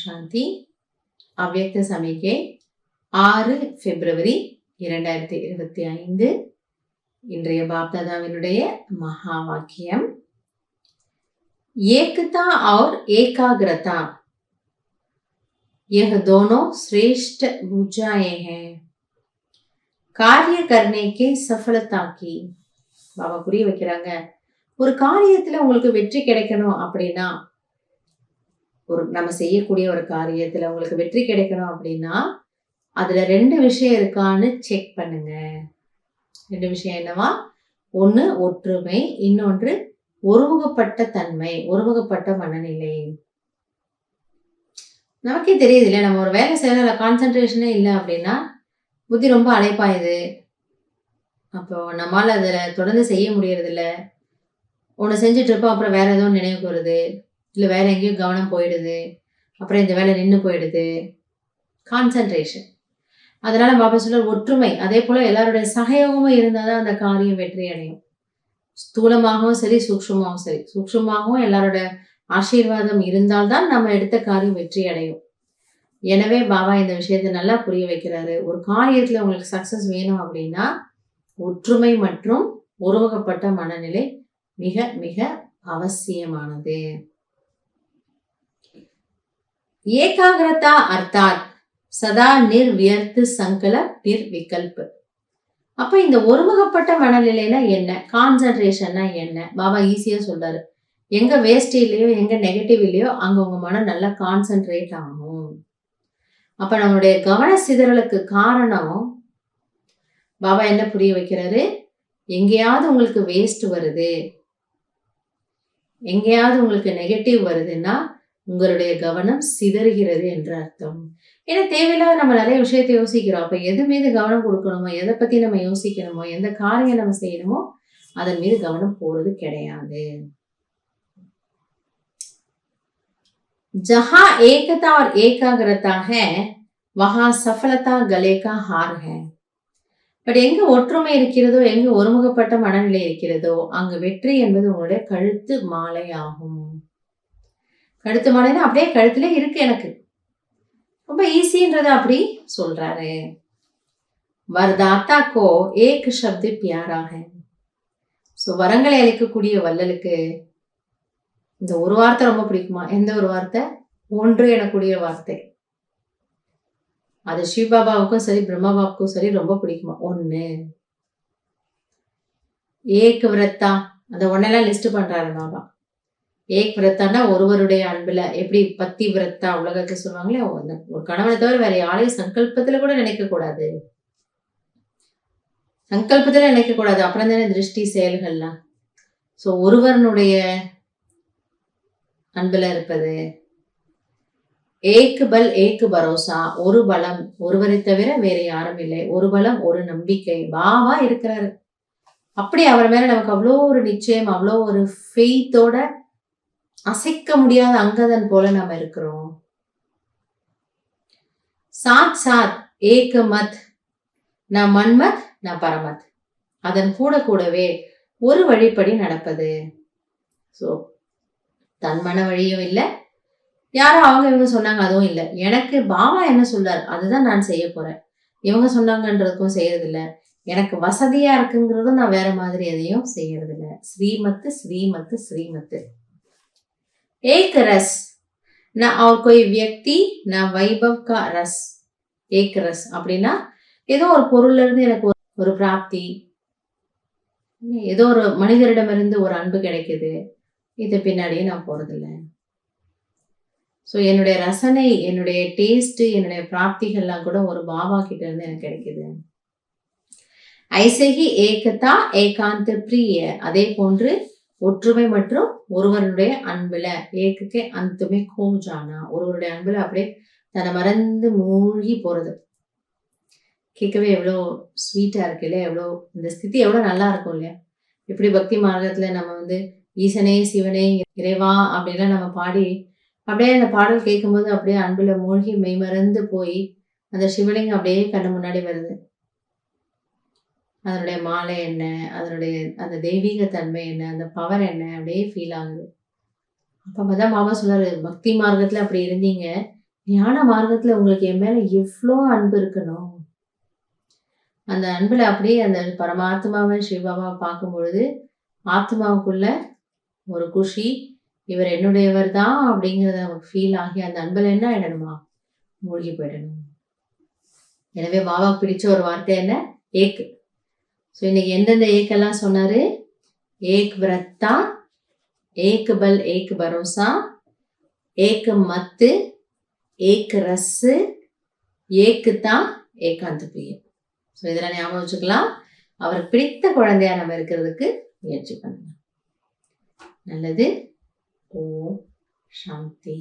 சாந்தி. அவ்யக்த சமிகை 6 பிப்ரவரி 2025. இன்றைய பாப்தாதாவினுடைய மகா வாக்கியம், ஏகதா और एकाग्रता यह दोनों श्रेष्ठ भुजाएं हैं कार्य करने के सफलता की. பாபா புரிய வைக்கிறாங்க, ஒரு காரியத்துல உங்களுக்கு வெற்றி கிடைக்கணும் அப்படின்னா, நம்ம செய்யக்கூடிய ஒரு காரியத்துல உங்களுக்கு வெற்றி கிடைக்கணும் அப்படின்னா அதுல 2 விஷயம் இருக்கான்னு செக் பண்ணுங்க. 2 விஷயம் என்னவா? ஒண்ணு ஒற்றுமை, இன்னொன்று ஒருமுகப்பட்ட தன்மை, ஒருமுகப்பட்ட மனநிலை. நமக்கே தெரியுது இல்லையா, நம்ம ஒரு வேலை செய்யற கான்சென்ட்ரேஷனே இல்லை அப்படின்னா புத்தி ரொம்ப அலைப்பாயுது. அப்போ நம்மளால அதுல தொடர்ந்து செய்ய முடியறது இல்லை. ஒன்று செஞ்சுட்டு இருப்போம், அப்புறம் வேற எதுவும் நினைவுக்கு வருது, இல்லை வேற எங்கேயும் கவனம் போயிடுது, அப்புறம் இந்த வேலை நின்று போயிடுது. கான்சென்ட்ரேஷன். அதனால பாபா சொல்ற ஒற்றுமை, அதே போல எல்லாருடைய சகயோகமும் இருந்தாதான் அந்த காரியம் வெற்றி அடையும். ஸ்தூலமாகவும் சரி, சூக்ஷ்மமாகவும் சரி. சூக்ஷ்மமாகவும் எல்லாரோட ஆசீர்வாதம் இருந்தால்தான் நம்ம எடுத்த காரியம் வெற்றி அடையும். எனவே பாபா இந்த விஷயத்தை நல்லா புரிய வைக்கிறாரு. ஒரு காரியத்துல உங்களுக்கு சக்சஸ் வேணும் அப்படின்னா ஒற்றுமை மற்றும் ஒருமுகப்பட்ட மனநிலை மிக மிக அவசியமானது. ஏகாகிரதா அர்த்தாத் சதா நிர்வியர்த்து சங்கல்ப நிர்விகல்ப. அப்ப இந்த ஒருமுகப்பட்ட மனநிலைனா என்ன, கான்சென்ட்ரேஷன்னா என்ன? பாபா ஈஸியா சொல்றாரு, எங்க வேஸ்ட் இல்லையோ, எங்க நெகட்டிவ் இல்லையோ அங்க உங்க மனம் நல்லா கான்சென்ட்ரேட் ஆகும். அப்ப நம்மளுடைய கவன சிதறலுக்கு காரணம் பாபா என்ன புரிய வைக்கிறாரு, எங்கேயாவது உங்களுக்கு வேஸ்ட் வருது, எங்கேயாவது உங்களுக்கு நெகட்டிவ் வருதுன்னா உங்களுடைய கவனம் சிதறுகிறது என்று அர்த்தம். ஏன்னா தேவையில்லாத நம்ம நிறைய விஷயத்தை யோசிக்கிறோம். அப்ப எது மீது கவனம் கொடுக்கணுமோ, எதை பத்தி நம்ம யோசிக்கணுமோ, எந்த காரியம் நம்ம செய்யணுமோ அதன் மீது கவனம் போறது கிடையாது. ஜஹா ஏகதா और एकाग्रता है वहां सफलता गले का हार है. பட் எங்க ஒற்றுமை இருக்கிறதோ, எங்க ஒருமுகப்பட்ட மனநிலை இருக்கிறதோ அங்கு வெற்றி என்பது உங்களுடைய கழுத்து மாலை ஆகும். கழுத்து மாலைன்னா அப்படியே கழுத்துல இருக்கு, எனக்கு ரொம்ப ஈஸின்றத அப்படி சொல்றாரு. வரதாத்தா கோ ஏக் சப்து பியாரா ஹை. சோ வரங்களை அளிக்கக்கூடிய வள்ளலுக்கு இந்த ஒரு வார்த்தை ரொம்ப பிடிக்குமா? எந்த ஒரு வார்த்தை? ஒன்று எனக்கூடிய வார்த்தை. அது சிவபாபாவுக்கும் சரி, பிரம்மாபாவுக்கும் சரி ரொம்ப பிடிக்குமா? ஒண்ணு. ஏக் விரத்தா, அந்த ஒன்னெல்லாம் லிஸ்ட் பண்றாரு பாபா. ஏக் விரத்தான்னா ஒருவருடைய அன்புல, எப்படி பத்தி விரத்தா உலகத்துல சொல்லுவாங்களே, ஒரு கணவனை தவிர வேற யாரையும் சங்கல்பத்துல கூட நினைக்க கூடாது. சங்கல்பத்துல நினைக்க கூடாது, அப்புறம் தானே திருஷ்டி செயல்கள்லாம். சோ ஒருவனுடைய அன்புல இருப்பது. ஏக் பல் ஏக் பரோசா, ஒரு பலம், ஒருவரை தவிர வேற யாரும் இல்லை. ஒரு பலம், ஒரு நம்பிக்கை. பாபா இருக்கிறாரு. அப்படி அவர் மேல நமக்கு அவ்வளோ ஒரு நிச்சயம், அவ்வளோ ஒரு ஃபெய்த்தோட அசைக்க முடியாத அங்கதன் போல நம்ம இருக்கிறோம். சாத் சாத் ஏக் மத், ந மன்மத் ந பரமத். அதன் கூட கூடவே ஒரு வழிப்படி நடப்பது. சோ தன் மன வழியும் இல்லை, யாரும் அவங்க இவங்க சொன்னாங்க அதுவும் இல்லை. எனக்கு பாபா என்ன சொல்றாரு அதுதான் நான் செய்ய போறேன். இவங்க சொன்னாங்கன்றதுக்கும் செய்யறது இல்லை, எனக்கு வசதியா இருக்குங்கிறதும் நான் வேற மாதிரி எதையும் செய்யறது இல்லை. ஸ்ரீமத்து ஸ்ரீமத்து ஸ்ரீமத்து. ஏக் ரஸ் ந और कोई व्यक्ति न वैभव का रस. ஏக் ரஸ் அப்படின்னா ஏதோ ஒரு பொருள்ல இருந்து எனக்கு ஒரு பிராப்தி, ஏதோ ஒரு மனிதரிடமிருந்து ஒரு அன்பு கிடைக்குது, இது பின்னாடியே நான் போறதில்லை. ஸோ என்னுடைய ரசனை, என்னுடைய டேஸ்ட், என்னுடைய பிராப்திகள்லாம் கூட ஒரு பாபா கிட்ட இருந்து எனக்கு கிடைக்குது. ஐசகி ஏகதா ஏகாந்த பிரிய. அதே போன்று ஒற்றுமை மற்றும் ஒருவருடைய அன்புல, ஏகக்கே அந்துமே கோஜானா, ஒருவருடைய அன்புல அப்படியே தன்னை மறந்து மூழ்கி போறது. கேட்கவே எவ்வளோ ஸ்வீட்டா இருக்கு இல்லையா? எவ்வளோ இந்த ஸ்திதி எவ்வளோ நல்லா இருக்கும் இல்லையா? எப்படி பக்தி மார்க்கத்துல நம்ம ஈசனே சிவனே இறைவா அப்படிலாம் நம்ம பாடி அப்படியே அந்த பாடல் கேட்கும்போது அப்படியே அன்புல மூழ்கி மெய்மறந்து போய் அந்த சிவலிங்கம் அப்படியே கண்ணு முன்னாடி வருது. அதனுடைய மாலை என்ன, அதனுடைய அந்த தெய்வீக தன்மை என்ன, அந்த பவர் என்ன, அப்படியே ஃபீல் ஆகுது. அப்பதான் பாபா சொல்றாரு, பக்தி மார்க்கத்துல அப்படி இருந்தீங்க, ஞான மார்க்கத்துல உங்களுக்கு என் மேல எவ்வளோ அன்பு இருக்கணும். அந்த அன்புல அப்படியே அந்த பரமாத்மாவை சிவாவா பார்க்கும் பொழுது ஆத்மாவுக்குள்ள ஒரு குஷி, இவர் என்னுடையவர் தான் அப்படிங்கிறத நமக்கு ஃபீல் ஆகி அந்த அன்புல என்ன ஆயிடணுமா, மூழ்கி போயிடணும். எனவே பாபாவுக்கு பிடிச்ச ஒரு வார்த்தை என்ன, ஏக். ஸோ இன்னைக்கு எந்தெந்த ஏக்கெல்லாம் சொன்னாரு, ஏக் விரத்தா, ஏக் பல் ஏக் பரோசா, ஏக் மத்து, ஏக் ரஸ், ஏக்குத்தா, ஏகாந்த பிரியம். ஸோ இதெல்லாம் ஞாபகம் வச்சுக்கலாம். அவருக்கு பிடித்த குழந்தையா நம்ம இருக்கிறதுக்கு முயற்சி பண்ணலாம். நல்லது. ஓம் சாந்தி.